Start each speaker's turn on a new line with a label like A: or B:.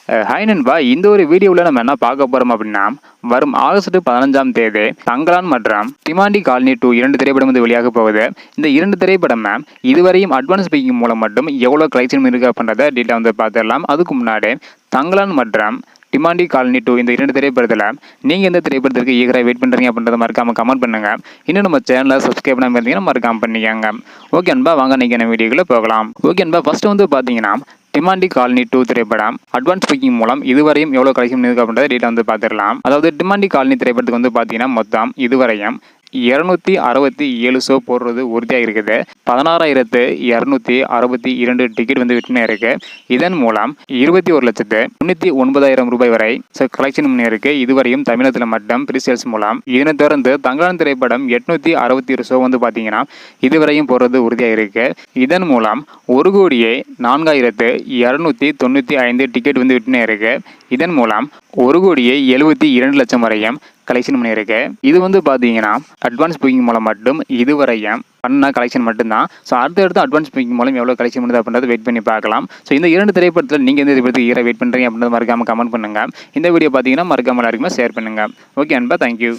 A: Hi நண்பா, இந்த ஒரு வீடியோவில் நம்ம என்ன பார்க்க போகிறோம் அப்படின்னா, வரும் ஆகஸ்ட் 15ஆம் தேதி தங்கலான் மற்றும் டிமாண்டி காலனி 2 2 திரைப்படம் வந்து வெளியாக போகுது. இந்த 2 திரைப்படம் இதுவரையும் அட்வான்ஸ் புக்கிங் மூலம் மட்டும் எவ்வளோ கலெக்ஷன் இருக்குது அப்படின்றத டீட்டெயில் வந்து பார்த்துடலாம். அதுக்கு முன்னாடி தங்கலான் மற்றும் டிமாண்டி காலனி 2 இந்த 2 திரைப்படத்தில் நீங்கள் எந்த திரைப்படத்திற்கு ஈகராக வெயிட் பண்ணுறீங்க அப்படின்றத மறக்காமல் கமெண்ட் பண்ணுங்க. இன்னும் நம்ம சேனலை சப்ஸ்கிரைப் பண்ணாமல் இருந்தீங்கன்னா மறக்காம பண்ணிக்கோங்க. ஓகே அன்பா, வாங்க நீங்கள் வீடியோக்குள்ளே போகலாம். ஓகே அன்பா, ஃபர்ஸ்ட் வந்து பார்த்தீங்கன்னா டிமாண்டி காலனி 2 திரைப்படம் அட்வான்ஸ் புக்கிங் மூலம் இதுவரையும் எவ்வளோ கலெக்ஷன் இருக்கு அப்படின்றத டீட்டெயில் வந்து பார்த்துடலாம். அதாவது டிமாண்டி காலனி திரைப்படத்துக்கு வந்து பார்த்தீங்கன்னா மொத்தம் இதுவரையும் 267 ஷோ போடுறது உறுதியாக இருக்குது. 16,262 டிக்கெட் வந்து விற்பனை இருக்கு. இதன் மூலம் 21,99,000 ரூபாய் வரை கலெக்ஷன் இருக்கு. இதுவரையும் தமிழகத்தில் மட்டும் ப்ரீசேல்ஸ் மூலம். இதனை தொடர்ந்து தங்கலான் திரைப்படம் 861 ஷோ வந்து பார்த்தீங்கன்னா இதுவரையும் போடுறது உறுதியாக இருக்கு. இதன் மூலம் 1,04,295 டிக்கெட் வந்து விற்பனை இருக்கு. இதன் மூலம் 1,72,00,000 வரையும் கலெக்ஷன் பண்ணியிருக்கு. இது வந்து பார்த்தீங்கன்னா அட்வான்ஸ் புக்கிங் மூலம் மட்டும் இதுவரையும் பண்ண கலெக்ஷன் மட்டும்தான். ஸோ அடுத்தடுத்து அட்வான்ஸ் புக்கிங் மூலம் எவ்வளோ கலெக்ஷன் பண்ணுது அப்படின்றத வெயிட் பண்ணி பார்க்கலாம். ஸோ இந்த 2 திரைப்படத்தில் நீங்கள் எந்த திரைப்படத்துக்கு ஈராக வெயிட் பண்ணுறீங்க அப்படின்றத மறக்காமல் கமெண்ட் பண்ணுங்கள். இந்த வீடியோ பார்த்தீங்கன்னா மறக்காமல் எல்லாருக்குமே ஷேர் பண்ணுங்கள். ஓகே அன்பா, தேங்க்யூ.